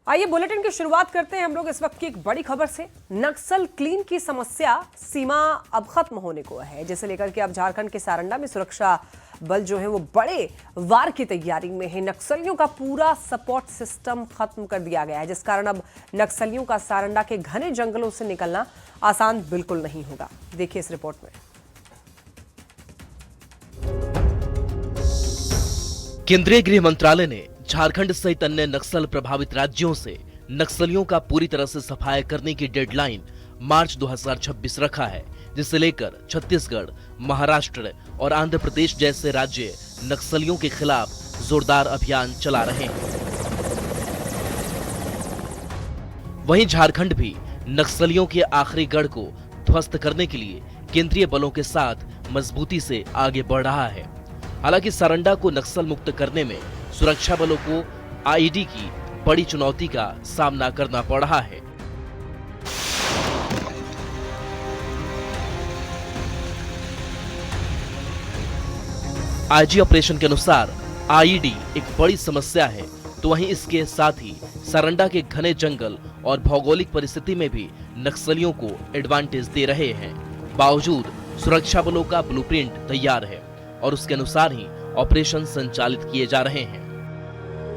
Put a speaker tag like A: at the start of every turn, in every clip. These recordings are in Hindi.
A: आइए बुलेटिन की शुरुआत करते हैं हम लोग इस वक्त की एक बड़ी खबर से। नक्सल क्लीन की समस्या सीमा अब खत्म होने को है, जिसे लेकर के अब झारखंड के सारंडा में सुरक्षा बल जो है वो बड़े वार की तैयारी में है। नक्सलियों का पूरा सपोर्ट सिस्टम खत्म कर दिया गया है, जिस कारण अब नक्सलियों का सारंडा के घने जंगलों से निकलना आसान बिल्कुल नहीं होगा। देखिए इस रिपोर्ट में।
B: केंद्रीय गृह मंत्रालय ने झारखंड सहित अन्य नक्सल प्रभावित राज्यों से नक्सलियों का पूरी तरह से सफाया करने की डेडलाइन मार्च 2026 रखा है, जिसे लेकर छत्तीसगढ़, महाराष्ट्र और आंध्र प्रदेश जैसे राज्य नक्सलियों के खिलाफ जोरदार अभियान चला रहे हैं। वहीं झारखंड भी नक्सलियों के आखिरी गढ़ को ध्वस्त करने के लिए केंद्रीय बलों के साथ मजबूती से आगे बढ़ रहा है। हालांकि सारंडा को नक्सल मुक्त करने में सुरक्षा बलों को आईईडी की बड़ी चुनौती का सामना करना पड़ रहा है। आईजी ऑपरेशन के अनुसार आईईडी एक बड़ी समस्या है, तो वहीं इसके साथ ही सारंडा के घने जंगल और भौगोलिक परिस्थिति में भी नक्सलियों को एडवांटेज दे रहे हैं। बावजूद सुरक्षा बलों का ब्लूप्रिंट तैयार है और उसके अनुसार ही ऑपरेशन संचालित किए जा रहे हैं।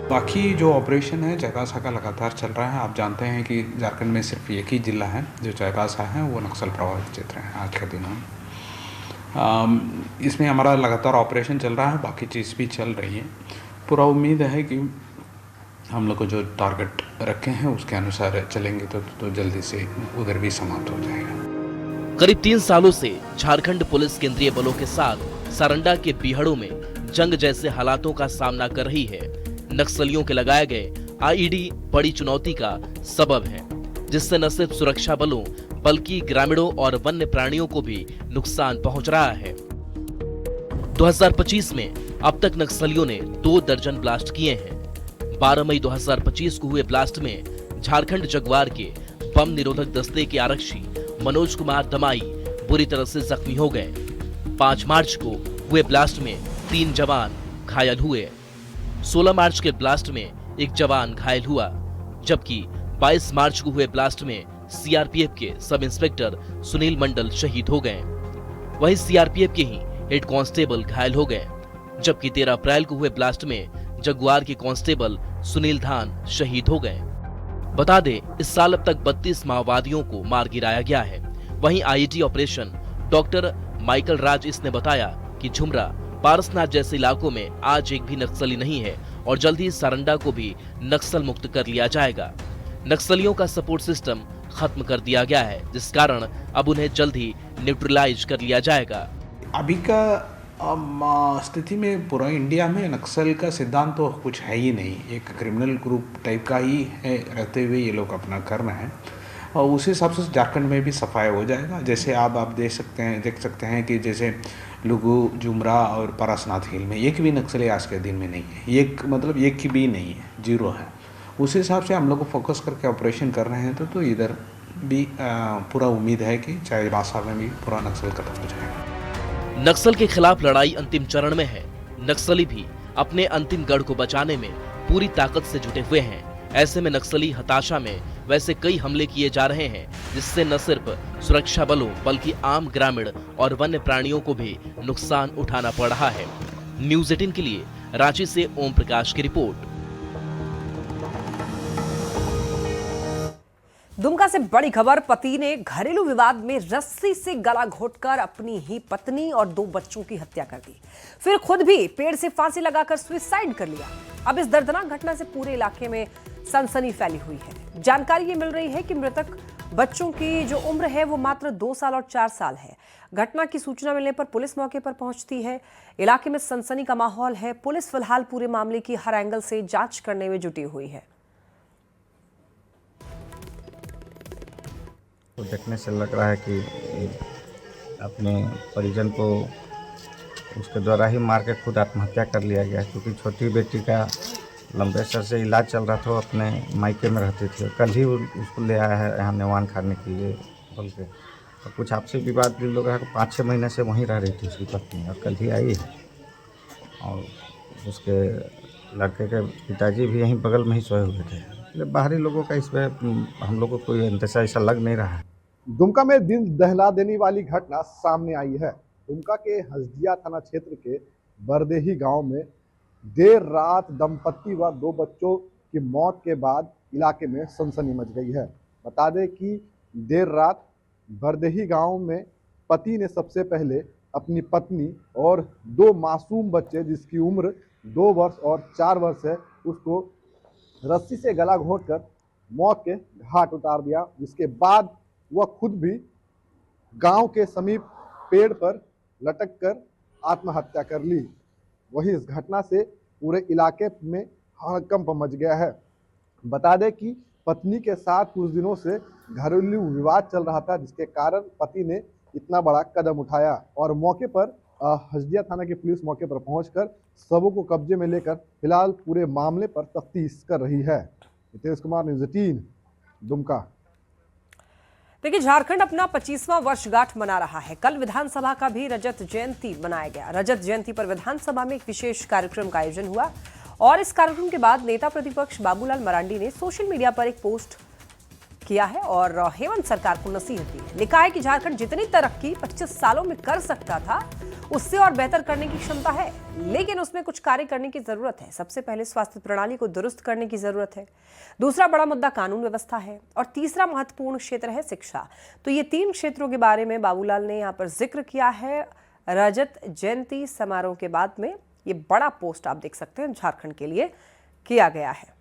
C: बाकी जो ऑपरेशन है चाईबासा का लगातार चल रहा है। आप जानते हैं कि झारखंड में सिर्फ एक ही जिला है जो चाईबासा है, वो नक्सल प्रभावित क्षेत्र है आज के दिन में। इसमें हमारा लगातार ऑपरेशन चल रहा है, बाकी चीज़ भी चल रही है। पूरा उम्मीद है कि हम लोग को जो टारगेट रखे हैं उसके अनुसार चलेंगे तो जल्दी से उधर भी समाप्त हो जाएगा।
B: करीब 3 सालों से झारखंड पुलिस केंद्रीय बलों के साथ सारंडा के बीहड़ों में जंग जैसे हालातों का सामना कर रही है। नक्सलियों के लगाए गए आईईडी बड़ी चुनौती का सबब है, जिससे न सिर्फ सुरक्षा बलों बल्कि ग्रामीणों और वन्य प्राणियों को भी नुकसान पहुंच रहा है। 2025 में अब तक नक्सलियों ने 2 दर्जन ब्लास्ट किए हैं। 12 मई 2025 को हुए ब्लास्ट में झारखंड जगुआर के बम निरोधक दस्ते के आरक्षी मनोज कुमार दमाई बुरी तरह से जख्मी हो गए। 5 मार्च को हुए ब्लास्ट में 3 जवान घायल हुए। 16 मार्च के ब्लास्ट में 1 जवान घायल हुआ, जबकि 22 मार्च को हुए ब्लास्ट में सीआरपीएफ के सब इंस्पेक्टर सुनील मंडल शहीद हो गए। वहीं सीआरपीएफ के ही हेड कांस्टेबल घायल हो गए, जबकि 13 अप्रैल को हुए ब्लास्ट में जगुआर के कांस्टेबल सुनील धान शहीद हो गए। बता दें, इस साल अब तक 32 माओवादियों को मार गिराया गया है। वहीं आईईडी ऑपरेशन डॉक्टर माइकल राज इसने बताया कि झुमरा, पारसनाथ जैसे इलाकों में आज एक भी नक्सली नहीं है और जल्द ही सारंडा को भी नक्सल मुक्त कर लिया जाएगा। नक्सलियों का सपोर्ट सिस्टम खत्म कर दिया गया है, जिस कारण अब उन्हें जल्द ही न्यूट्रलाइज कर लिया जाएगा।
C: अभी का स्थिति में पूरा इंडिया में नक्सल का सिद्धांत तो कुछ है ही नहीं। एक क्रिमिनल ग्रुप टाइप का ही है, रहते हुए ये लोग अपना कर रहे हैं और उसी हिसाब से झारखंड में भी सफाई हो जाएगा। जैसे आप देख सकते हैं कि जैसे लुगु, जुमरा और पारसनाथ हिल में एक भी नक्सली आज के दिन में नहीं है। एक की भी नहीं है, 0 है। उस हिसाब से हम लोग को फोकस करके ऑपरेशन कर रहे हैं तो इधर भी पूरा उम्मीद है कि चाईबासा में भी पूरा नक्सल खत्म हो जाएगा।
B: नक्सल के खिलाफ लड़ाई अंतिम चरण में है। नक्सली भी अपने अंतिम गढ़ को बचाने में पूरी ताकत से जुटे हुए हैं। ऐसे में नक्सली हताशा में वैसे कई हमले किए जा रहे हैं, जिससे न सिर्फ सुरक्षा बलों बल्कि आम ग्रामीण और वन्य प्राणियों को भी नुकसान उठाना पड़ रहा है। न्यूज़ 18 के लिए रांची से ओम प्रकाश की रिपोर्ट।
A: दुमका से बड़ी खबर। पति ने घरेलू विवाद में रस्सी से गला घोंटकर अपनी ही पत्नी और 2 बच्चों की हत्या कर दी, फिर खुद भी पेड़ से फांसी लगाकर सुसाइड कर लिया। अब इस दर्दनाक घटना से पूरे इलाके में सनसनी फैली हुई है। जानकारी ये मिल रही है कि मृतक बच्चों की जो उम्र है वो मात्र 2 साल और 4 साल है। घटना की सूचना मिलने पर पुलिस मौके पर पहुंचती है। इलाके में सनसनी का माहौल है। पुलिस फिलहाल पूरे मामले की हर एंगल से जांच करने में जुटी हुई है।
D: तो देखने से लग रहा है कि अपने परिजन को उसके द्वारा ही मार के खुद आत्महत्या कर लिया गया, क्योंकि छोटी बेटी का लंबे सर से इलाज चल रहा था। वो अपने मायके में रहती थी, कल ही उसको ले आया है यहाँ नेवान खाने के लिए बोल के। और कुछ आपसी विवाद भी लोग 5-6 महीने से वहीं रह रही थी उसकी पत्नी, और कल ही आई है। और उसके लड़के के पिताजी भी यहीं बगल में ही सोए हुए थे। इसलिए बाहरी लोगों का इसमें हम लोग को कोई अंदेशा ऐसा लग नहीं रहा है।
E: दुमका में दिल दहला देने वाली घटना सामने आई है। दुमका के हसदिया थाना क्षेत्र के बरदेही गांव में देर रात दंपत्ति व 2 बच्चों की मौत के बाद इलाके में सनसनी मच गई है। बता दें कि देर रात बरदेही गांव में पति ने सबसे पहले अपनी पत्नी और 2 मासूम बच्चे जिसकी उम्र 2 वर्ष और 4 वर्ष है उसको रस्सी से गला घोंटकर मौत के घाट उतार दिया, जिसके बाद वह खुद भी गांव के समीप पेड़ पर लटक कर आत्महत्या कर ली। वहीं इस घटना से पूरे इलाके में हड़कंप मच गया है। बता दें कि पत्नी के साथ कुछ दिनों से घरेलू विवाद चल रहा था, जिसके कारण पति ने इतना बड़ा कदम उठाया और मौके पर हसदिया थाना की पुलिस मौके पर पहुंचकर सबों को कब्जे में लेकर फिलहाल पूरे मामले पर तफ्तीश कर रही है। नितेश कुमार, न्यूज़ 18, दुमका।
A: देखिए, झारखंड अपना 25वां वर्षगांठ मना रहा है। कल विधानसभा का भी रजत जयंती मनाया गया। रजत जयंती पर विधानसभा में एक विशेष कार्यक्रम का आयोजन हुआ और इस कार्यक्रम के बाद नेता प्रतिपक्ष बाबूलाल मरांडी ने सोशल मीडिया पर एक पोस्ट किया है और हेमंत सरकार को नसीहत दी है। लिखा है कि झारखंड जितनी तरक्की 25 सालों में कर सकता था उससे और बेहतर करने की क्षमता है, लेकिन उसमें कुछ कार्य करने की जरूरत है। सबसे पहले स्वास्थ्य प्रणाली को दुरुस्त करने की जरूरत है, दूसरा बड़ा मुद्दा कानून व्यवस्था है और तीसरा महत्वपूर्ण क्षेत्र है शिक्षा। तो ये 3 क्षेत्रों के बारे में बाबूलाल ने यहाँ पर जिक्र किया है। रजत जयंती समारोह के बाद में ये बड़ा पोस्ट आप देख सकते हैं झारखंड के लिए किया गया है।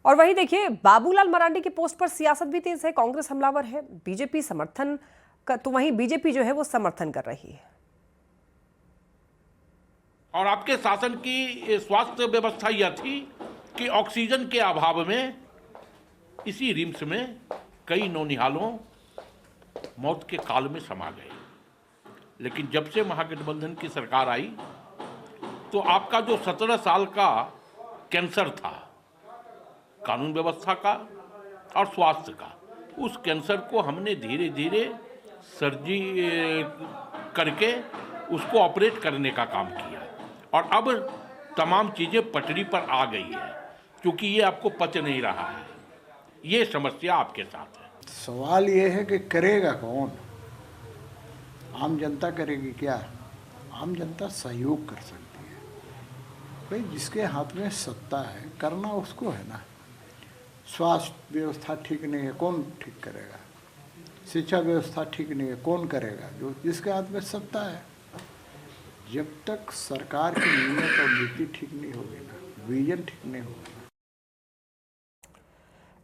A: और वहीं देखिए, बाबूलाल मरांडी की पोस्ट पर सियासत भी तेज है। कांग्रेस हमलावर है, बीजेपी समर्थन का, तो वहीं बीजेपी जो है वो समर्थन कर रही है।
F: और आपके शासन की स्वास्थ्य व्यवस्था यह थी कि ऑक्सीजन के अभाव में इसी रिम्स में कई नौनिहालों मौत के काल में समा गए। लेकिन जब से महागठबंधन की सरकार आई तो आपका जो 17 साल का कैंसर था, कानून व्यवस्था का और स्वास्थ्य का, उस कैंसर को हमने धीरे धीरे सर्जरी करके उसको ऑपरेट करने का काम किया और अब तमाम चीज़ें पटरी पर आ गई है, क्योंकि ये आपको पच नहीं रहा है। ये समस्या आपके साथ है।
G: सवाल ये है कि करेगा कौन? आम जनता करेगी क्या? आम जनता सहयोग कर सकती है। भाई जिसके हाथ में सत्ता है करना उसको है ना। स्वास्थ्य व्यवस्था ठीक नहीं है, कौन ठीक करेगा? शिक्षा व्यवस्था ठीक नहीं है, कौन करेगा? जो जिसके हाथ में सत्ता है। जब तक सरकार की नीयत और नीति ठीक नहीं होगी ना, विजन ठीक नहीं होगा।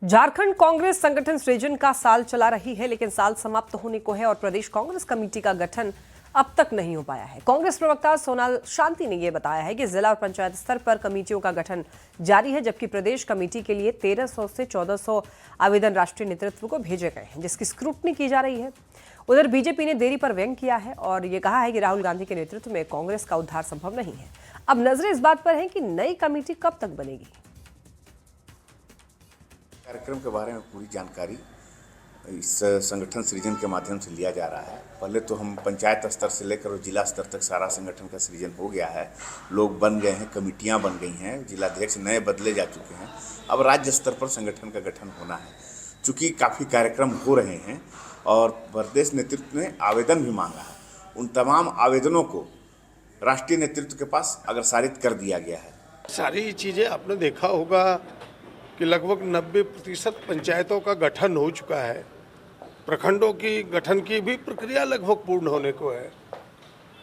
A: झारखंड कांग्रेस संगठन सृजन का साल चला रही है, लेकिन साल समाप्त होने को है और प्रदेश कांग्रेस कमेटी का गठन अब तक नहीं हो पाया है। कांग्रेस प्रवक्ता सोनाल शांति ने यह बताया है कि जिला और पंचायत स्तर पर कमेटियों का गठन जारी है, जबकि प्रदेश कमेटी के लिए 1300 से 1400 आवेदन राष्ट्रीय नेतृत्व को भेजे गए हैं, जिसकी स्क्रूटनी की जा रही है। उधर बीजेपी ने देरी पर व्यंग किया है और ये कहा है कि राहुल गांधी के नेतृत्व में कांग्रेस का उद्धार संभव नहीं है। अब नजरें इस बात पर हैं कि नई कमेटी कब तक बनेगी।
H: कार्यक्रम के बारे में पूरी जानकारी इस संगठन सृजन के माध्यम से लिया जा रहा है। पहले तो हम पंचायत स्तर से लेकर जिला स्तर तक सारा संगठन का सृजन हो गया है, लोग बन गए हैं, कमेटियां बन गई हैं, जिलाध्यक्ष नए बदले जा चुके हैं। अब राज्य स्तर पर संगठन का गठन होना है। चूँकि काफ़ी कार्यक्रम हो रहे हैं और प्रदेश नेतृत्व ने आवेदन भी मांगा है, उन तमाम आवेदनों को राष्ट्रीय नेतृत्व के पास अग्रसारित कर दिया गया है।
I: सारी चीज़ें आपने देखा होगा कि लगभग 90% पंचायतों का गठन हो चुका है। प्रखंडों की गठन की भी प्रक्रिया लगभग पूर्ण होने को है।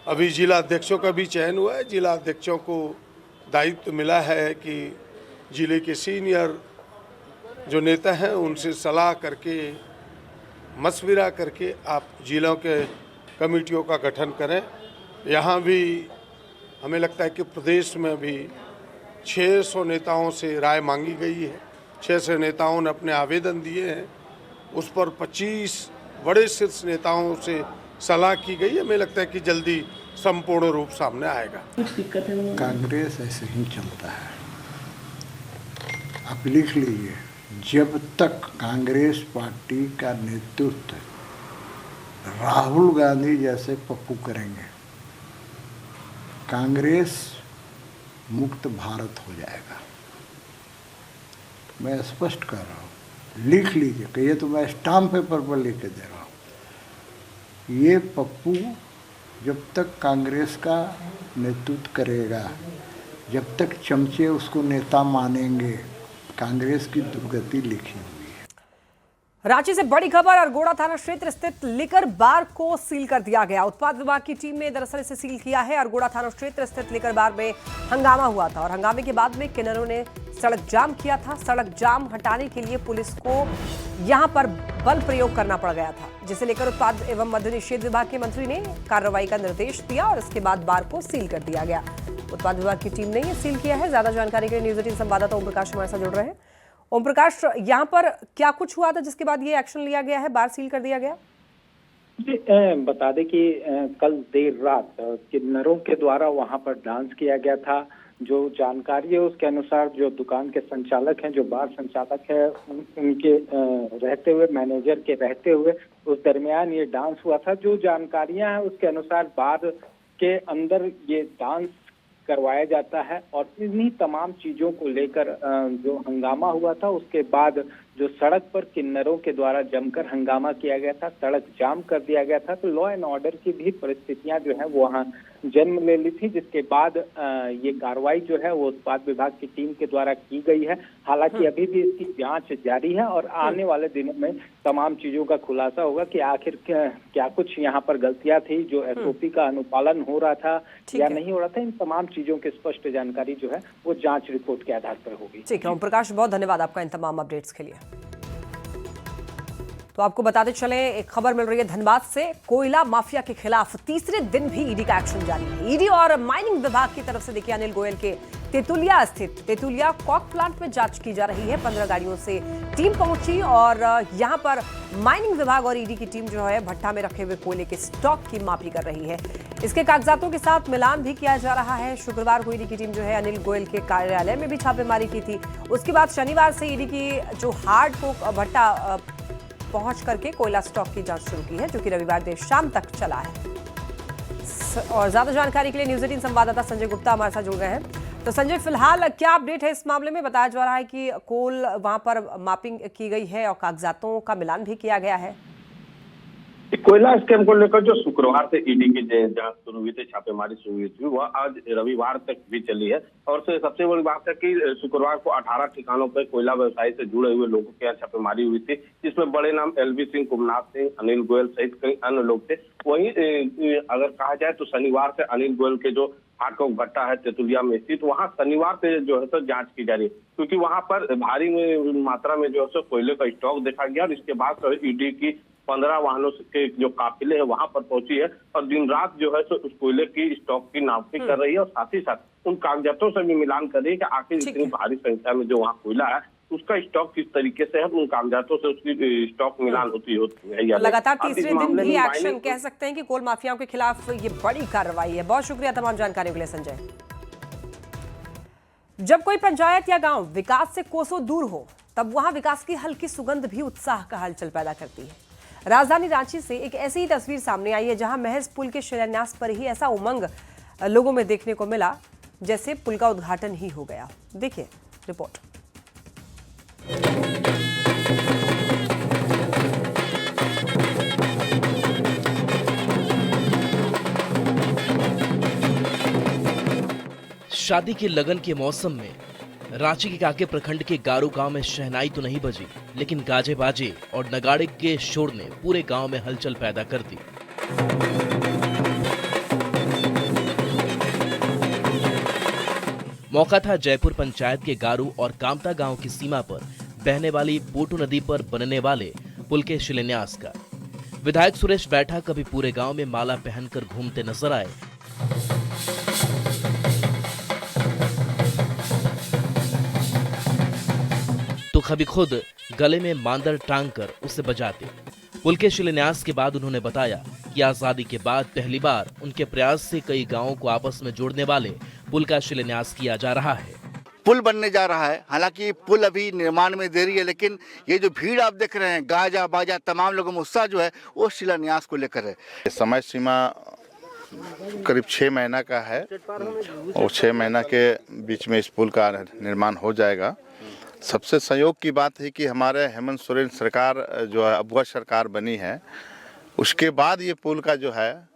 I: अभी जिला अध्यक्षों का भी चयन हुआ है। जिला अध्यक्षों को दायित्व मिला है कि जिले के सीनियर जो नेता हैं उनसे सलाह करके, मशविरा करके आप जिलों के कमेटियों का गठन करें। यहाँ भी हमें लगता है कि प्रदेश में भी 600 नेताओं से राय मांगी गई है। 600 नेताओं ने अपने आवेदन दिए हैं, उस पर 25 बड़े शीर्ष नेताओं से सलाह की गई है। हमें लगता है कि जल्दी संपूर्ण रूप सामने आएगा।
G: कांग्रेस ऐसे ही चलता है। आप लिख लीजिए, जब तक कांग्रेस पार्टी का नेतृत्व राहुल गांधी जैसे पप्पू करेंगे, कांग्रेस मुक्त भारत हो जाएगा। मैं स्पष्ट कर रहा हूँ, लिख लीजिए, कि ये तो मैं स्टाम्प पेपर पर लिख के दे रहा हूँ। ये पप्पू जब तक कांग्रेस का नेतृत्व करेगा, जब तक चमचे उसको नेता मानेंगे, कांग्रेस की दुर्गति लिखी हुई है।
A: रांची से बड़ी खबर, अरगोड़ा थाना क्षेत्र स्थित लिकर बार को सील कर दिया गया। उत्पाद विभाग की टीम ने दरअसल इसे सील किया है। अरगोड़ा थाना क्षेत्र स्थित लिकर बार में हंगामा हुआ था और हंगामे के बाद में किन्नरों ने सड़क जाम किया था। सड़क जाम हटाने के लिए पुलिस को यहां पर बल प्रयोग करना पड़ गया था, जिसे लेकर उत्पाद एवं मद्य निषेध विभाग के मंत्री ने कार्रवाई का निर्देश दिया और इसके बाद बार को सील कर दिया गया। उत्पाद विभाग की टीम ने यह सील किया है। ज्यादा जानकारी के लिए न्यूज 18 संवाददाता ओम प्रकाश हमारे साथ जुड़ रहे हैं। ओम प्रकाश, यहाँ पर क्या कुछ हुआ था जिसके बाद ये एक्शन लिया गया है, बार सील कर दिया गया?
J: जी, बता दें कि कल देर रात किन्नरों के द्वारा वहां पर डांस किया गया था। जो जानकारी है उसके अनुसार जो दुकान के संचालक हैं, जो बार संचालक है, उनके रहते हुए, मैनेजर के रहते हुए उस दरमियान ये डांस हुआ था। जो जानकारियां हैं उसके अनुसार बार के अंदर ये डांस करवाया जाता है और इन्हीं तमाम चीजों को लेकर जो हंगामा हुआ था, उसके बाद जो सड़क पर किन्नरों के द्वारा जमकर हंगामा किया गया था, सड़क जाम कर दिया गया था, तो लॉ एंड ऑर्डर की भी परिस्थितियां जो है वो वहाँ जन्म ले ली थी, जिसके बाद ये कार्रवाई जो है वो उत्पाद विभाग की टीम के द्वारा की गई है। हालांकि अभी भी इसकी जांच जारी है और आने वाले दिनों में तमाम चीजों का खुलासा होगा कि आखिर क्या कुछ यहाँ पर गलतियां थी, जो एसओपी का अनुपालन हो रहा था या नहीं हो रहा था। इन तमाम चीजों की स्पष्ट जानकारी जो है वो जांच रिपोर्ट के आधार पर होगी।
A: ठीक है ओम प्रकाश, बहुत धन्यवाद आपका इन तमाम अपडेट्स के लिए। तो आपको बताते चले, एक खबर मिल रही है धनबाद से। कोयला माफिया के खिलाफ तीसरे दिन भी ईडी का एक्शन जारी है। ईडी और माइनिंग विभाग की तरफ से देखिए अनिल गोयल के तेतुलिया स्थित तेतुलिया कॉक प्लांट में जांच की जा रही है। 15 गाड़ियों से टीम पहुंची और यहां पर माइनिंग विभाग और ईडी की टीम जो है भट्टा में रखे हुए कोयले के स्टॉक की मापी कर रही है। इसके कागजातों के साथ मिलान भी किया जा रहा है। शुक्रवार को ईडी की टीम जो है अनिल गोयल के कार्यालय में भी छापेमारी की थी। उसके बाद शनिवार से ईडी की जो हार्ड कोक भट्टा पहुंच करके कोयला स्टॉक की जांच शुरू की है, जो कि रविवार देर शाम तक चला है। और ज्यादा जानकारी के लिए न्यूज 18 संवाददाता संजय गुप्ता हमारे साथ जुड़ गए हैं। तो संजय, फिलहाल क्या अपडेट है इस मामले में? बताया जा रहा है कि कोल वहां पर मापिंग की गई है और कागजातों का मिलान भी किया गया है।
K: कोयला स्कैम को लेकर जो शुक्रवार से ईडी की जांच शुरू हुई थी, छापेमारी शुरू हुई थी, वह आज रविवार तक भी चली है। और सबसे बड़ी बात है कि शुक्रवार को 18 ठिकानों पर कोयला व्यवसाय से जुड़े हुए लोगों के यहाँ छापेमारी हुई थी, जिसमें बड़े नाम एलवी सिंह, कुमनाथ सिंह, अनिल गोयल सहित कई अन्य लोग थे। वहीं अगर कहा जाए तो शनिवार से अनिल गोयल के जो हाटकोक भट्टा है तेतुलिया में स्थित, वहाँ शनिवार से जो है तो जांच की जा रही है, क्योंकि वहाँ पर भारी मात्रा में जो है कोयले का स्टॉक देखा गया। और इसके बाद ईडी की 15 वाहनों के जो काफिले है वहां पर पहुंची है और दिन रात जो है उस कोयले की स्टॉक की नापी कर रही है और साथ ही साथ उन कागजातों से भी मिलान कर रही है कि आखिर इतनी भारी संख्या में जो वहाँ कोयला है उसका स्टॉक किस तरीके से है, उन कागजातों से उसकी स्टॉक मिलान होती है।
A: लगातार तीसरे दिन भी एक्शन कह सकते हैं कि कोल माफियाओं के खिलाफ ये बड़ी कार्रवाई है। बहुत शुक्रिया तमाम जानकारी के लिए संजय। जब कोई पंचायत या गांव विकास से कोसों दूर हो, तब वहां विकास की हल्की सुगंध भी उत्साह का हलचल पैदा करती है। राजधानी रांची से एक ऐसी ही तस्वीर सामने आई है, जहां महज पुल के शिलान्यास पर ही ऐसा उमंग लोगों में देखने को मिला जैसे पुल का उद्घाटन ही हो गया। देखिए रिपोर्ट।
B: शादी के लगन के मौसम में रांची के काके प्रखंड के गारू गांव में शहनाई तो नहीं बजी, लेकिन गाजे बाजे और नगाड़े के शोर ने पूरे गांव में हलचल पैदा कर दी। मौका था जयपुर पंचायत के गारू और कामता गांव की सीमा पर बहने वाली बोटू नदी पर बनने वाले पुल के शिलान्यास का। विधायक सुरेश बैठा कभी पूरे गांव में माला पहनकर घूमते नजर आए, तो कभी खुद गले में मांदर टांग कर उसे बजाते। पुल के शिलान्यास के बाद उन्होंने बताया कि आजादी के बाद पहली बार उनके प्रयास से कई गांवों को आपस में जोड़ने वाले पुल का शिलान्यास किया जा रहा है।
L: पुल बनने जा रहा है, हालांकि पुल अभी निर्माण में देरी है, लेकिन ये जो भीड़ आप देख रहे हैं, गाजा बाजा तमाम लोगों में उत्साह जो है वो शिलान्यास को लेकर है।
M: समय सीमा करीब 6 महीना का है और 6 महीना के बीच में इस पुल का निर्माण हो जाएगा। सबसे संयोग की बात है कि हमारे हेमंत सोरेन सरकार जो है अबुआ सरकार बनी है, उसके बाद ये पुल का जो है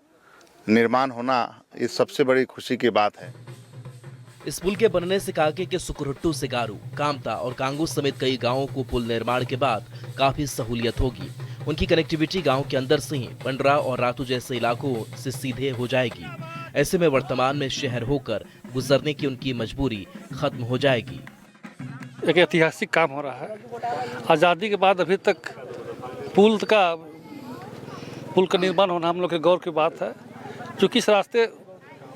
M: निर्माण होना ये सबसे बड़ी खुशी की बात है।
B: इस पुल के बनने से कांके के सुकुरहुट्टू, सिगारू, कामता और कांगू समेत कई गांवों को पुल निर्माण के बाद काफी सहूलियत होगी। उनकी कनेक्टिविटी गांव के अंदर से ही पंडरा और रातू जैसे इलाकों से सीधे हो जाएगी। ऐसे में वर्तमान में शहर होकर गुजरने की उनकी मजबूरी खत्म हो जाएगी।
N: एक ऐतिहासिक काम हो रहा है। आज़ादी के बाद अभी तक पुल का निर्माण होना हम लोग के गौर की बात है, क्योंकि इस रास्ते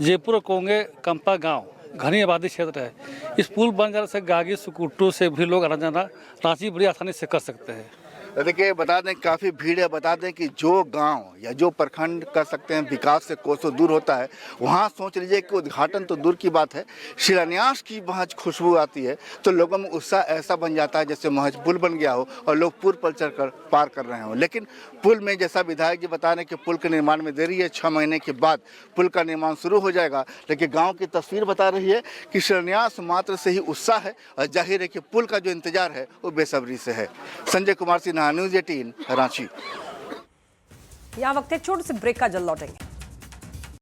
N: जयपुर कोंगे कंपा गांव घनी आबादी क्षेत्र है। इस पुल बन जाने से गागी सुकुट्टू से भी लोग आना जाना रांची बड़ी आसानी से कर सकते हैं।
L: देखिए, बता दें काफ़ी भीड़ है। बता दें कि जो गांव या जो प्रखंड कर सकते हैं विकास से कोसों दूर होता है, वहां सोच लीजिए कि उद्घाटन तो दूर की बात है, शिलान्यास की वहाँ खुशबू आती है तो लोगों में उत्साह ऐसा बन जाता है जैसे महज पुल बन गया हो और लोग पुल पर चढ़कर पार कर रहे हों। लेकिन पुल में जैसा विधायक जी बता रहे हैं कि पुल के निर्माण में देरी है, 6 महीने के बाद पुल का निर्माण शुरू हो जाएगा। लेकिन गाँव की तस्वीर बता रही है कि शिलान्यास मात्र से ही उत्साह है और जाहिर है कि पुल का जो इंतजार है वो बेसब्री से है। संजय कुमार सिन्हा, न्यूज़ 18 रांची।
A: यहाँ वक्त है छोटे से ब्रेक का, जल्द लौटेंगे।